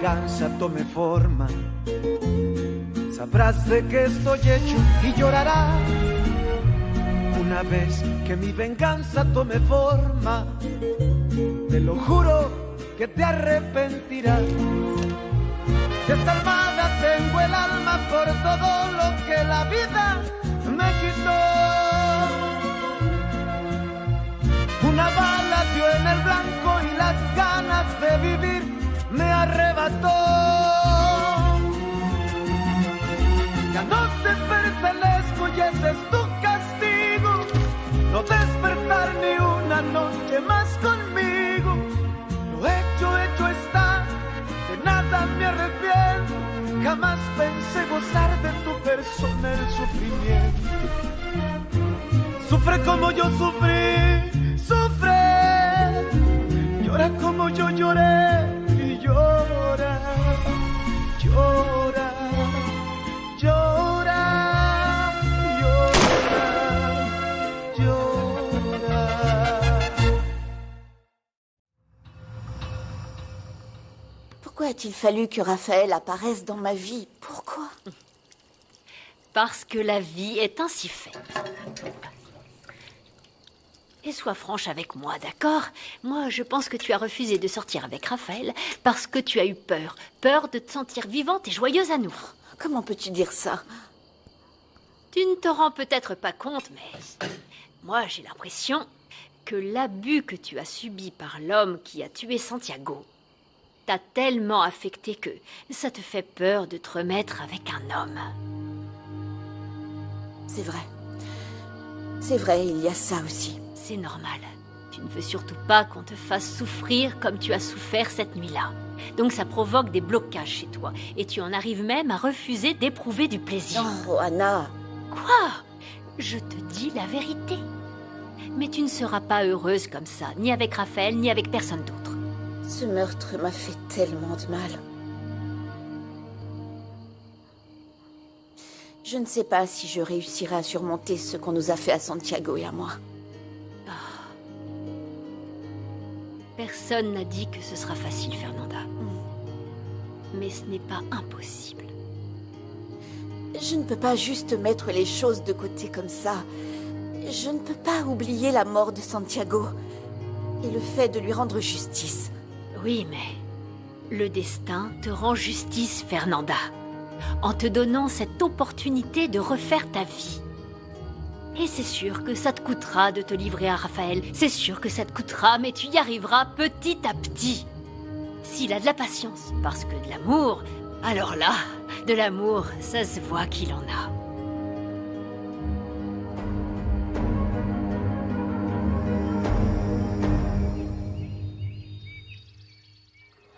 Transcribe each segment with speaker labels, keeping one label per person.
Speaker 1: venganza tome forma, sabrás de qué estoy hecho y llorarás. Una vez que mi venganza tome forma, te lo juro que te arrepentirás. Desalmada tengo el alma por todo lo que la vida me quitó. Una bala dio en el blanco y las ganas de vivir me arrebató. Ya no te pertenezco y ese es tu castigo, no despertar ni una noche más conmigo. Lo hecho está, de nada me arrepiento. Jamás pensé gozar de tu persona el sufrimiento. Sufre como yo sufrí, sufre. Llora como yo lloré y llora, llora, llora, llora, llora.
Speaker 2: Pourquoi a-t-il fallu que Raphaël apparaisse dans ma vie? Pourquoi?
Speaker 3: Parce que la vie est ainsi faite. Et sois franche avec moi, d'accord? Moi, je pense que tu as refusé de sortir avec Raphaël parce que tu as eu peur. Peur de te sentir vivante et joyeuse à nouveau.
Speaker 2: Comment peux-tu dire ça?
Speaker 3: Tu ne te rends peut-être pas compte, mais moi, j'ai l'impression que l'abus que tu as subi par l'homme qui a tué Santiago t'a tellement affecté que ça te fait peur de te remettre avec un homme.
Speaker 2: C'est vrai. C'est vrai, il y a ça aussi.
Speaker 3: C'est normal. Tu ne veux surtout pas qu'on te fasse souffrir comme tu as souffert cette nuit-là. Donc ça provoque des blocages chez toi. Et tu en arrives même à refuser d'éprouver du plaisir.
Speaker 2: Non, Anna.
Speaker 3: Quoi? Je te dis la vérité. Mais tu ne seras pas heureuse comme ça, ni avec Raphaël, ni avec personne d'autre.
Speaker 2: Ce meurtre m'a fait tellement de mal. Je ne sais pas si je réussirai à surmonter ce qu'on nous a fait à Santiago et à moi.
Speaker 3: Personne n'a dit que ce sera facile, Fernanda. Mais ce n'est pas impossible.
Speaker 2: Je ne peux pas juste mettre les choses de côté comme ça. Je ne peux pas oublier la mort de Santiago et le fait de lui rendre justice.
Speaker 3: Oui, mais le destin te rend justice, Fernanda, en te donnant cette opportunité de refaire ta vie. Et c'est sûr que ça te coûtera de te livrer à Raphaël. C'est sûr que ça te coûtera, mais tu y arriveras petit à petit. S'il a de la patience, parce que de l'amour, alors là, de l'amour, ça se voit qu'il en a.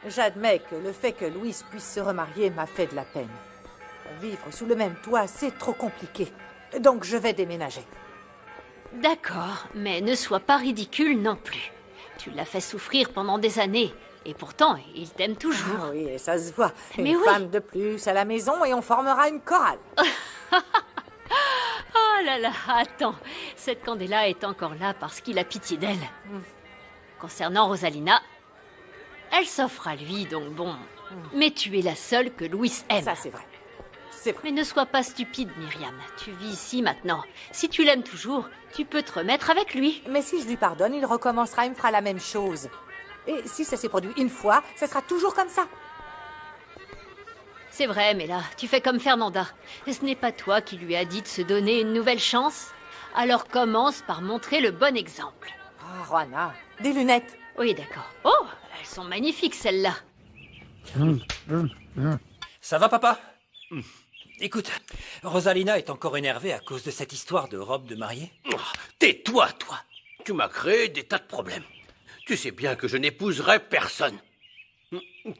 Speaker 4: J'admets que le fait que Louise puisse se remarier m'a fait de la peine. Vivre sous le même toit, c'est trop compliqué. Donc je vais déménager.
Speaker 3: D'accord, mais ne sois pas ridicule non plus. Tu l'as fait souffrir pendant des années. Et pourtant, il t'aime toujours.
Speaker 4: Ah oui, et ça se voit.
Speaker 3: Mais
Speaker 4: Une
Speaker 3: oui.
Speaker 4: femme de plus à la maison et on formera une chorale.
Speaker 3: Oh là là, attends. Cette Candela est encore là parce qu'il a pitié d'elle. Concernant Rosalina, elle s'offre à lui, donc bon. Mais tu es la seule que Louis aime.
Speaker 4: Ça, c'est vrai. C'est vrai.
Speaker 3: Mais ne sois pas stupide, Myriam. Tu vis ici maintenant. Si tu l'aimes toujours, tu peux te remettre avec lui.
Speaker 4: Mais si je lui pardonne, il recommencera, il me fera la même chose. Et si ça s'est produit une fois, ça sera toujours comme ça.
Speaker 3: C'est vrai, mais là, tu fais comme Fernanda. Ce n'est pas toi qui lui as dit de se donner une nouvelle chance. Alors commence par montrer le bon exemple.
Speaker 4: Ah, Juana, des lunettes.
Speaker 3: Oui, d'accord. Oh, elles sont magnifiques, celles-là.
Speaker 5: Ça va, papa? Écoute, Rosalina est encore énervée à cause de cette histoire de robe de mariée.
Speaker 6: Oh, tais-toi, toi. Tu m'as créé des tas de problèmes. Tu sais bien que je n'épouserai personne.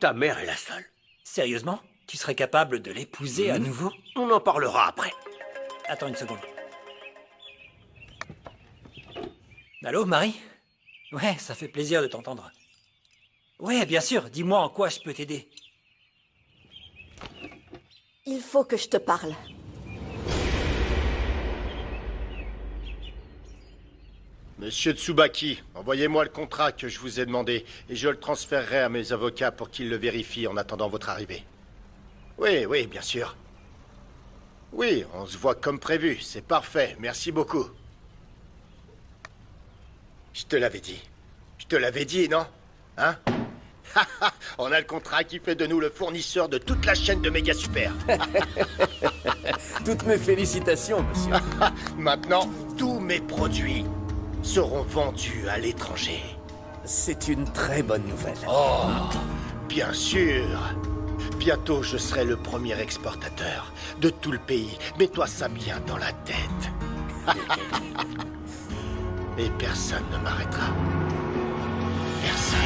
Speaker 6: Ta mère est la seule.
Speaker 5: Sérieusement? Tu serais capable de l'épouser à nouveau?
Speaker 6: On en parlera après.
Speaker 5: Attends une seconde. Allô, Marie? Ouais, ça fait plaisir de t'entendre. Ouais, bien sûr, dis-moi en quoi je peux t'aider.
Speaker 2: Il faut que je te parle.
Speaker 7: Monsieur Tsubaki, envoyez-moi le contrat que je vous ai demandé et je le transférerai à mes avocats pour qu'ils le vérifient en attendant votre arrivée. Oui, oui, bien sûr. Oui, on se voit comme prévu, c'est parfait, merci beaucoup. Je te l'avais dit. Je te l'avais dit, non? Hein? On a le contrat qui fait de nous le fournisseur de toute la chaîne de Méga Super.
Speaker 8: Toutes mes félicitations, monsieur.
Speaker 7: Maintenant, tous mes produits seront vendus à l'étranger.
Speaker 8: C'est une très bonne nouvelle.
Speaker 7: Oh, bien sûr. Bientôt, je serai le premier exportateur de tout le pays. Mets-toi ça bien dans la tête. Et personne ne m'arrêtera. Personne.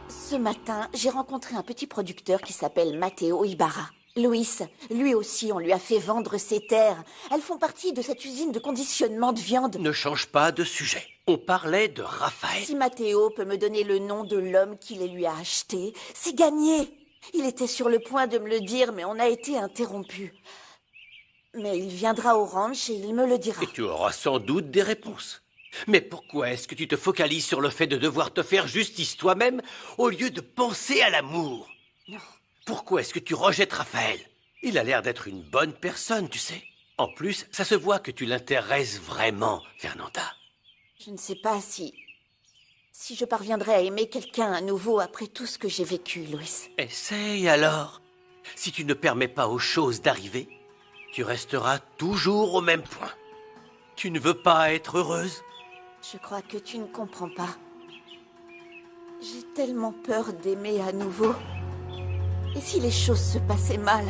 Speaker 2: Ce matin, j'ai rencontré un petit producteur qui s'appelle Matteo Ibarra. Luis, lui aussi, on lui a fait vendre ses terres. Elles font partie de cette usine de conditionnement de viande.
Speaker 6: Ne change pas de sujet. On parlait de Raphaël.
Speaker 2: Si Matteo peut me donner le nom de l'homme qui les lui a achetés, c'est gagné. Il était sur le point de me le dire, mais on a été interrompu. Mais il viendra au ranch et il me le dira.
Speaker 6: Et tu auras sans doute des réponses. Mais pourquoi est-ce que tu te focalises sur le fait de devoir te faire justice toi-même au lieu de penser à l'amour?
Speaker 2: Non.
Speaker 6: Pourquoi est-ce que tu rejettes Raphaël? Il a l'air d'être une bonne personne, tu sais. En plus, ça se voit que tu l'intéresses vraiment, Fernanda.
Speaker 2: Je ne sais pas si je parviendrai à aimer quelqu'un à nouveau après tout ce que j'ai vécu, Luis.
Speaker 6: Essaye alors. Si tu ne permets pas aux choses d'arriver, tu resteras toujours au même point. Tu ne veux pas être heureuse?
Speaker 2: Je crois que tu ne comprends pas. J'ai tellement peur d'aimer à nouveau. Et si les choses se passaient mal?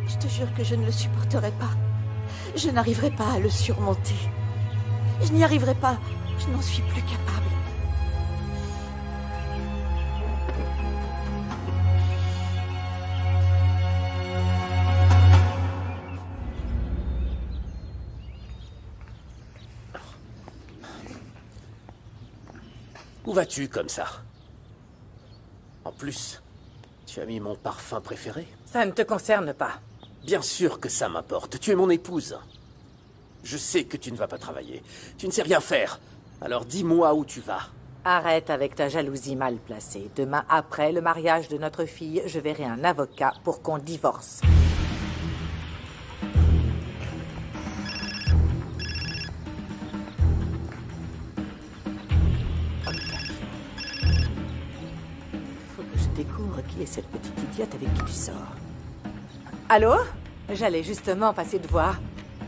Speaker 2: Je te jure que je ne le supporterai pas. Je n'arriverai pas à le surmonter. Je n'y arriverai pas. Je n'en suis plus capable.
Speaker 8: Où vas-tu comme ça? En plus, tu as mis mon parfum préféré?
Speaker 4: Ça ne te concerne pas.
Speaker 8: Bien sûr que ça m'importe. Tu es mon épouse. Je sais que tu ne vas pas travailler. Tu ne sais rien faire. Alors dis-moi où tu vas.
Speaker 4: Arrête avec ta jalousie mal placée. Demain, après le mariage de notre fille, je verrai un avocat pour qu'on divorce. Faut que je découvre qui est cette petite idiote avec qui tu sors. Allô? J'allais justement passer te voir.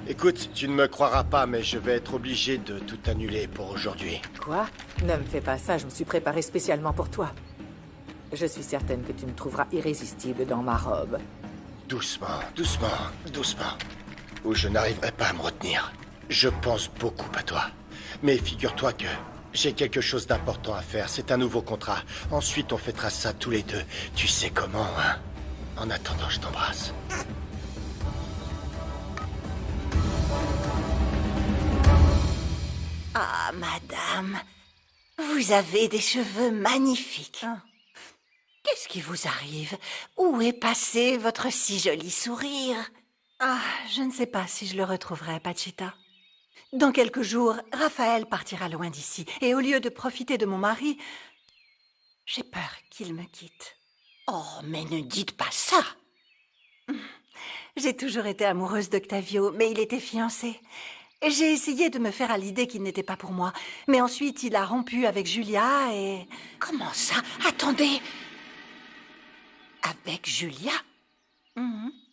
Speaker 7: Écoute, tu ne me croiras pas, mais je vais être obligé de tout annuler pour aujourd'hui.
Speaker 4: Quoi? Ne me fais pas ça, je me suis préparée spécialement pour toi. Je suis certaine que tu me trouveras irrésistible dans ma robe.
Speaker 7: Doucement, doucement, doucement. Ou je n'arriverai pas à me retenir. Je pense beaucoup à toi. Mais figure-toi que j'ai quelque chose d'important à faire. C'est un nouveau contrat. Ensuite, on fêtera ça tous les deux. Tu sais comment, hein? En attendant, je t'embrasse.
Speaker 9: Ah, madame, vous avez des cheveux magnifiques. Qu'est-ce qui vous arrive? Où est passé votre si joli sourire?
Speaker 10: Ah, je ne sais pas si je le retrouverai, Pachita. Dans quelques jours, Raphaël partira loin d'ici, et au lieu de profiter de mon mari, j'ai peur qu'il me quitte.
Speaker 9: Oh, mais ne dites pas ça!
Speaker 10: J'ai toujours été amoureuse d'Octavio, mais il était fiancé. Et j'ai essayé de me faire à l'idée qu'il n'était pas pour moi. Mais ensuite, il a rompu avec Julia et...
Speaker 9: Comment ça? Attendez! Avec Julia?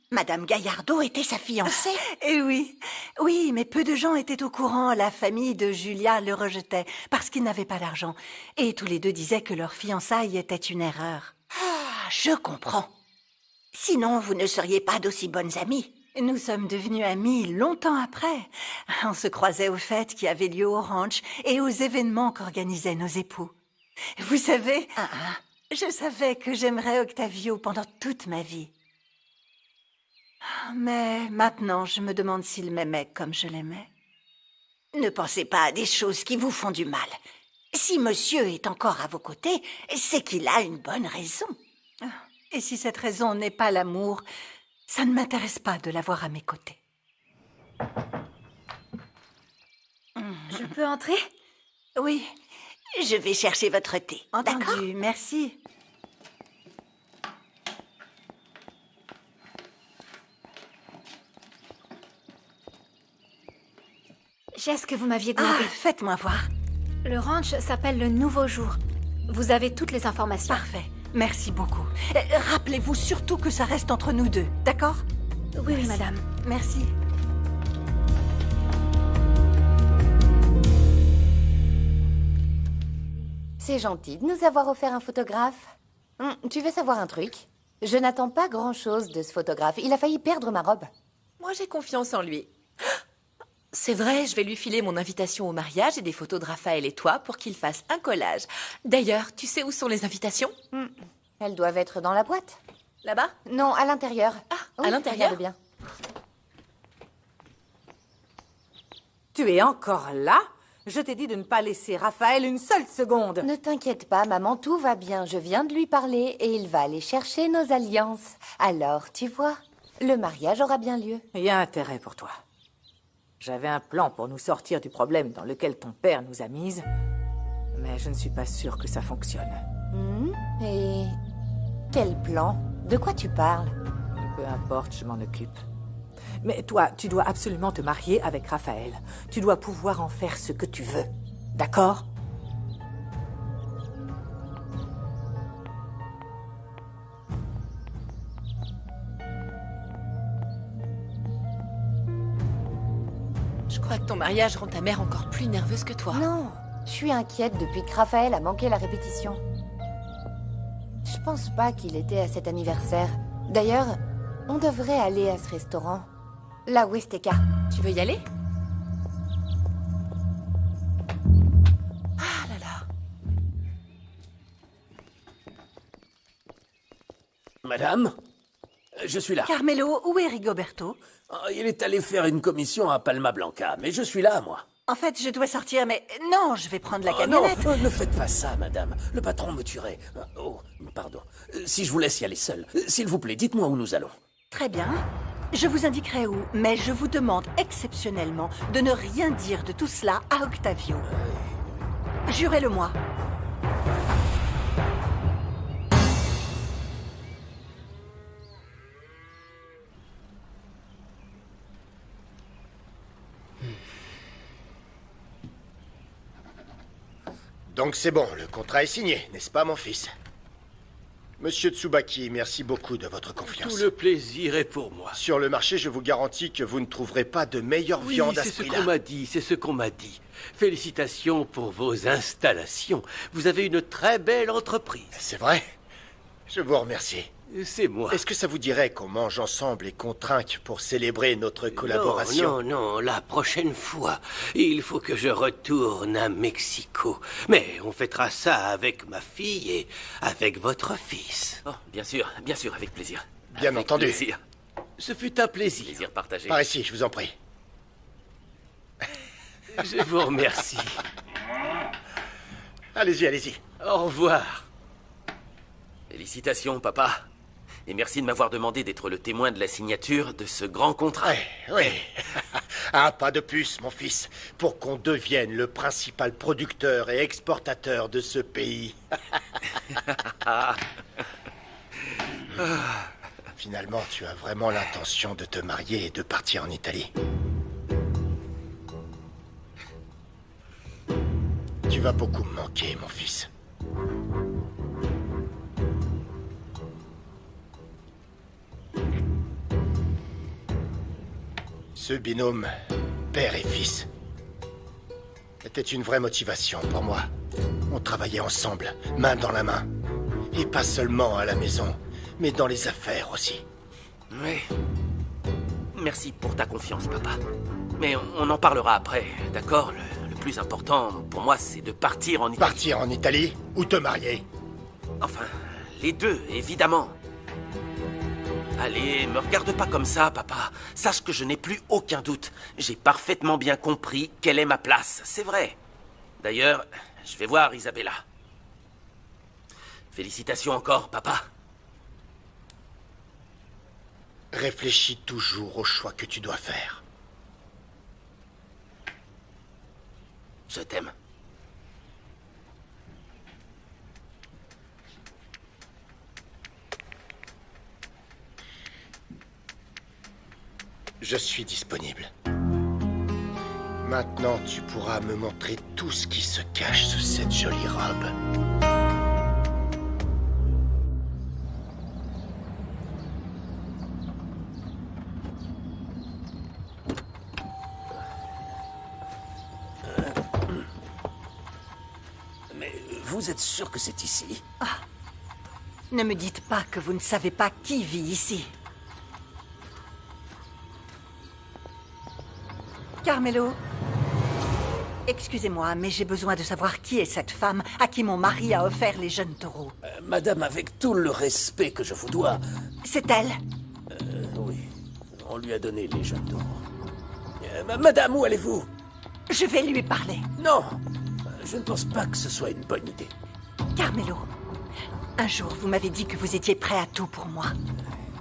Speaker 9: Madame Gaillardo était sa fiancée?
Speaker 10: Eh oui, oui, mais peu de gens étaient au courant. La famille de Julia le rejetait parce qu'il n'avait pas d'argent. Et tous les deux disaient que leur fiançailles était une erreur.
Speaker 9: Ah, je comprends. Sinon, vous ne seriez pas d'aussi bonnes amies.
Speaker 10: Nous sommes devenus amis longtemps après. On se croisait aux fêtes qui avaient lieu au ranch et aux événements qu'organisaient nos époux. Vous savez, je savais que j'aimerais Octavio pendant toute ma vie. Mais maintenant, je me demande s'il m'aimait comme je l'aimais.
Speaker 9: Ne pensez pas à des choses qui vous font du mal. Si monsieur est encore à vos côtés, c'est qu'il a une bonne raison.
Speaker 10: Et si cette raison n'est pas l'amour, ça ne m'intéresse pas de l'avoir à mes côtés.
Speaker 3: Je peux entrer?
Speaker 9: Oui, je vais chercher votre thé. D'accord?
Speaker 10: Entendu, merci.
Speaker 3: J'ai ce que vous m'aviez
Speaker 10: Ah,
Speaker 3: demandé.
Speaker 10: faites-moi voir.
Speaker 3: Le ranch s'appelle le Nouveau Jour. Vous avez toutes les informations.
Speaker 10: Parfait. Merci beaucoup. Rappelez-vous surtout que ça reste entre nous deux, d'accord?
Speaker 3: Oui, oui, madame.
Speaker 10: Merci.
Speaker 11: C'est gentil de nous avoir offert un photographe. Tu veux savoir un truc? Je n'attends pas grand-chose de ce photographe. Il a failli perdre ma robe.
Speaker 12: Moi, j'ai confiance en lui. C'est vrai, je vais lui filer mon invitation au mariage et des photos de Raphaël et toi pour qu'il fasse un collage. D'ailleurs, tu sais où sont les invitations?
Speaker 11: Elles doivent être dans la boîte.
Speaker 12: Là-bas?
Speaker 11: Non, à l'intérieur.
Speaker 12: Ah, à l'intérieur?
Speaker 11: Regarde bien.
Speaker 4: Tu es encore là? Je t'ai dit de ne pas laisser Raphaël une seule seconde.
Speaker 11: Ne t'inquiète pas, maman, tout va bien. Je viens de lui parler et il va aller chercher nos alliances. Alors, tu vois, le mariage aura bien lieu.
Speaker 4: Il y a intérêt pour toi. J'avais un plan pour nous sortir du problème dans lequel ton père nous a mises, mais je ne suis pas sûre que ça fonctionne.
Speaker 11: Et quel plan? De quoi tu parles?
Speaker 4: Peu importe, je m'en occupe. Mais toi, tu dois absolument te marier avec Raphaël. Tu dois pouvoir en faire ce que tu veux. D'accord?
Speaker 12: Je crois que ton mariage rend ta mère encore plus nerveuse que toi.
Speaker 11: Non, je suis inquiète depuis que Raphaël a manqué la répétition. Je pense pas qu'il était à cet anniversaire. D'ailleurs, on devrait aller à ce restaurant. La Westeka.
Speaker 12: Tu veux y aller? Ah là là.
Speaker 8: Madame, je suis là.
Speaker 10: Carmelo, où est Rigoberto?
Speaker 8: Il est allé faire une commission à Palma Blanca, mais je suis là, moi.
Speaker 10: En fait, je dois sortir, mais non, je vais prendre la
Speaker 8: Non,
Speaker 10: camionnette.
Speaker 8: ne faites pas ça, madame. Le patron me tuerait. Oh, pardon. Si je vous laisse y aller seul, s'il vous plaît, dites-moi où nous allons.
Speaker 10: Très bien. Je vous indiquerai où, mais je vous demande exceptionnellement de ne rien dire de tout cela à Octavio. Jurez-le-moi.
Speaker 7: Donc c'est bon, le contrat est signé, n'est-ce pas, mon fils? Monsieur Tsubaki, merci beaucoup de votre confiance.
Speaker 6: Tout le plaisir est pour moi.
Speaker 7: Sur le marché, je vous garantis que vous ne trouverez pas de meilleure viande à
Speaker 6: c'est
Speaker 7: ce
Speaker 6: ce
Speaker 7: prix-là.
Speaker 6: qu'on m'a dit, c'est ce qu'on m'a dit. Félicitations pour vos installations. Vous avez une très belle entreprise.
Speaker 7: C'est vrai? Je vous remercie.
Speaker 6: C'est moi.
Speaker 7: Est-ce que ça vous dirait qu'on mange ensemble et qu'on trinque pour célébrer notre collaboration?
Speaker 6: Non, la prochaine fois, il faut que je retourne à Mexico. Mais on fêtera ça avec ma fille et avec votre fils.
Speaker 8: Oh, bien sûr, avec plaisir.
Speaker 7: Bien entendu.
Speaker 8: Plaisir.
Speaker 6: Ce fut un plaisir.
Speaker 8: Plaisir partagé.
Speaker 7: Par ici, je vous en prie.
Speaker 6: Je vous remercie.
Speaker 7: Allez-y, allez-y.
Speaker 6: Au revoir.
Speaker 8: Félicitations, papa. Et merci de m'avoir demandé d'être le témoin de la signature de ce grand contrat.
Speaker 7: Oui. Un pas de plus, mon fils, pour qu'on devienne le principal producteur et exportateur de ce pays. Finalement, tu as vraiment l'intention de te marier et de partir en Italie. Tu vas beaucoup me manquer, mon fils. Ce binôme, père et fils, était une vraie motivation pour moi. On travaillait ensemble, main dans la main. Et pas seulement à la maison, mais dans les affaires aussi.
Speaker 8: Oui. Merci pour ta confiance, papa. Mais on en parlera après, d'accord? Le plus important pour moi, c'est de partir en Italie.
Speaker 7: Partir en Italie ou te marier?
Speaker 8: Enfin, les deux, évidemment. Allez, me regarde pas comme ça, papa. Sache que je n'ai plus aucun doute. J'ai parfaitement bien compris quelle est ma place, c'est vrai. D'ailleurs, je vais voir Isabella. Félicitations encore, papa.
Speaker 7: Réfléchis toujours au choix que tu dois faire.
Speaker 8: Je t'aime.
Speaker 7: Je suis disponible. Maintenant, tu pourras me montrer tout ce qui se cache sous cette jolie robe.
Speaker 6: Mais vous êtes sûr que c'est ici?
Speaker 10: Ne me dites pas que vous ne savez pas qui vit ici. Carmelo, excusez-moi, mais j'ai besoin de savoir qui est cette femme à qui mon mari a offert les jeunes taureaux.
Speaker 6: Madame, avec tout le respect que je vous dois...
Speaker 10: C'est elle?
Speaker 6: Oui, on lui a donné les jeunes taureaux. Madame, où allez-vous?
Speaker 10: Je vais lui parler.
Speaker 6: Non, je ne pense pas que ce soit une bonne idée.
Speaker 10: Carmelo, un jour vous m'avez dit que vous étiez prêt à tout pour moi.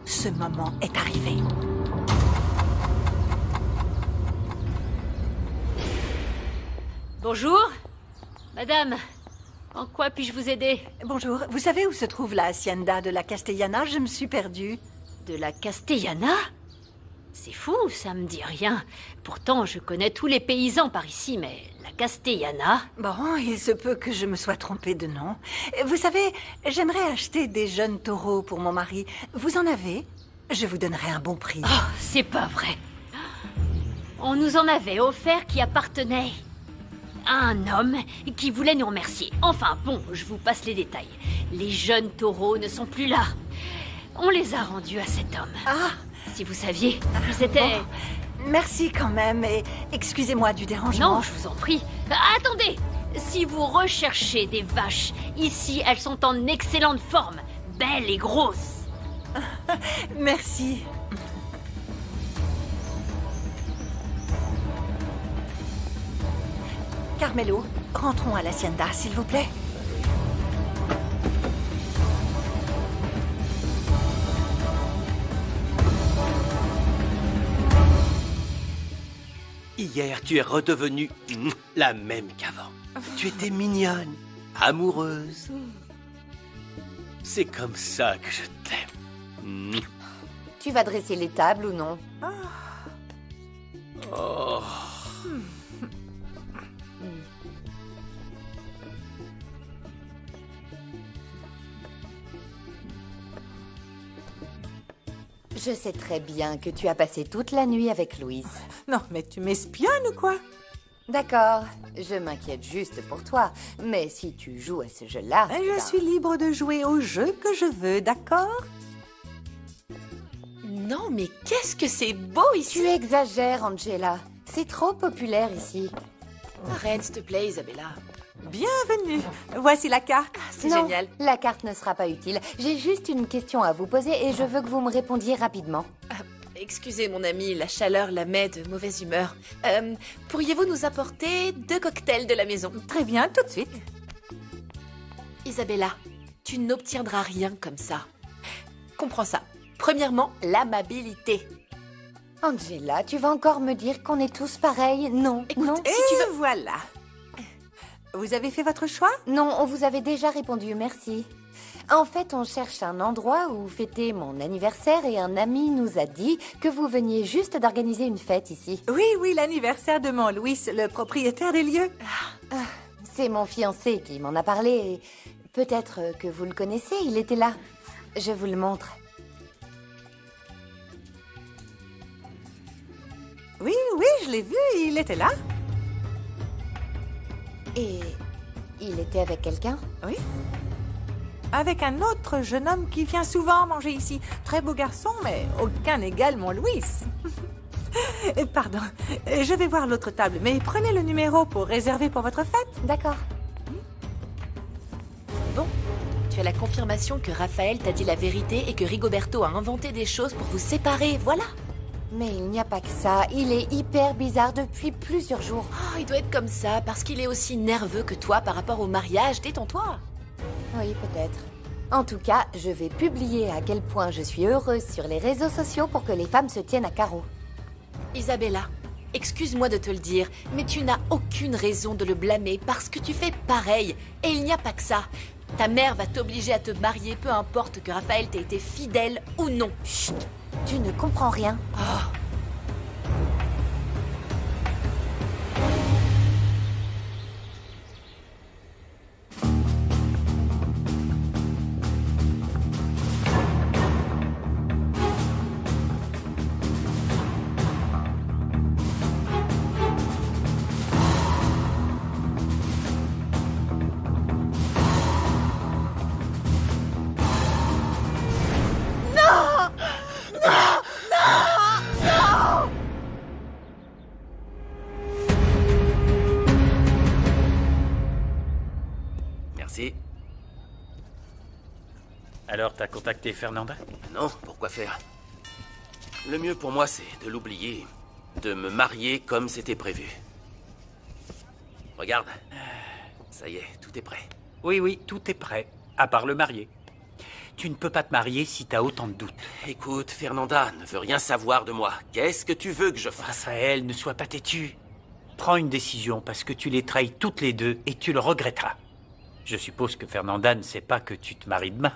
Speaker 10: Ce moment est arrivé.
Speaker 3: Bonjour. Madame, en quoi puis-je vous aider?
Speaker 10: Bonjour, vous savez où se trouve la hacienda de la Castellana? Je me suis perdue.
Speaker 3: De la Castellana? C'est fou, ça me dit rien. Pourtant, je connais tous les paysans par ici, mais la Castellana...
Speaker 10: Bon, il se peut que je me sois trompée de nom. Vous savez, j'aimerais acheter des jeunes taureaux pour mon mari. Vous en avez? Je vous donnerai un bon prix.
Speaker 3: Oh, c'est pas vrai. On nous en avait offert qui appartenait à un homme qui voulait nous remercier. Enfin, bon, je vous passe les détails. Les jeunes taureaux ne sont plus là. On les a rendus à cet homme.
Speaker 10: Ah!
Speaker 3: Si vous saviez, c'était...
Speaker 10: Bon, merci quand même, et excusez-moi du dérangement.
Speaker 3: Non, je vous en prie. Attendez! Si vous recherchez des vaches, ici, elles sont en excellente forme. Belles et grosses.
Speaker 10: Merci. Carmelo, rentrons à l'hacienda, s'il vous plaît.
Speaker 8: Hier, tu es redevenue la même qu'avant. Tu étais mignonne, amoureuse. C'est comme ça que je t'aime.
Speaker 11: Tu vas dresser les tables ou non?
Speaker 8: Oh.
Speaker 11: Je sais très bien que tu as passé toute la nuit avec Louise.
Speaker 4: Non, mais tu m'espionnes ou quoi?
Speaker 11: D'accord, je m'inquiète juste pour toi. Mais si tu joues à ce jeu-là...
Speaker 4: Je suis libre de jouer au jeu que je veux, d'accord?
Speaker 12: Non, mais qu'est-ce que c'est beau ici!
Speaker 11: Tu exagères, Angela. C'est trop populaire ici.
Speaker 12: Arrête, s'il te plaît, Isabella.
Speaker 4: Bienvenue. Voici la carte.
Speaker 12: C'est
Speaker 11: Non,
Speaker 12: génial.
Speaker 11: la carte ne sera pas utile. J'ai juste une question à vous poser et je veux que vous me répondiez rapidement.
Speaker 12: Excusez, mon ami, la chaleur la met de mauvaise humeur. Pourriez-vous nous apporter 2 cocktails de la maison?
Speaker 4: Très bien, tout de suite.
Speaker 12: Isabella, tu n'obtiendras rien comme ça. Comprends ça. Premièrement, l'amabilité.
Speaker 11: Angela, tu vas encore me dire qu'on est tous pareils? Non,
Speaker 12: Écoute,
Speaker 11: non.
Speaker 4: Et voilà. Vous avez fait votre choix?
Speaker 11: Non, on vous avait déjà répondu, merci. En fait, on cherche un endroit où fêter mon anniversaire et un ami nous a dit que vous veniez juste d'organiser une fête ici.
Speaker 4: Oui, l'anniversaire de mon Louis, le propriétaire des lieux.
Speaker 11: C'est mon fiancé qui m'en a parlé et peut-être que vous le connaissez, il était là. Je vous le montre.
Speaker 4: Oui, je l'ai vu, il était là.
Speaker 11: Et il était avec quelqu'un?
Speaker 4: Oui. Avec un autre jeune homme qui vient souvent manger ici. Très beau garçon, mais aucun n'égale mon Louis. Pardon, je vais voir l'autre table, mais prenez le numéro pour réserver pour votre fête.
Speaker 11: D'accord.
Speaker 12: Bon, tu as la confirmation que Raphaël t'a dit la vérité et que Rigoberto a inventé des choses pour vous séparer, voilà.
Speaker 11: Mais il n'y a pas que ça. Il est hyper bizarre depuis plusieurs jours.
Speaker 12: Oh, il doit être comme ça parce qu'il est aussi nerveux que toi par rapport au mariage. Détends-toi.
Speaker 11: Oui, peut-être. En tout cas, je vais publier à quel point je suis heureuse sur les réseaux sociaux pour que les femmes se tiennent à carreau.
Speaker 12: Isabella, Excuse-moi de te le dire, mais tu n'as aucune raison de le blâmer parce que tu fais pareil. Et il n'y a pas que ça. Ta mère va t'obliger à te marier, peu importe que Raphaël t'ait été fidèle ou non.
Speaker 11: Chut, tu ne comprends rien.
Speaker 12: Oh.
Speaker 8: Merci.
Speaker 5: Alors, t'as contacté Fernanda?
Speaker 8: Non, pourquoi faire? Le mieux pour moi, c'est de l'oublier. De me marier comme c'était prévu. Regarde. Ça y est, tout est prêt.
Speaker 5: Oui, tout est prêt. À part le marié. Tu ne peux pas te marier si t'as autant de doutes.
Speaker 8: Écoute, Fernanda ne veut rien savoir de moi. Qu'est-ce que tu veux que je fasse?
Speaker 5: Raphaël, ne sois pas têtu. Prends une décision parce que tu les trahis toutes les deux et tu le regretteras. Je suppose que Fernanda ne sait pas que tu te maries demain.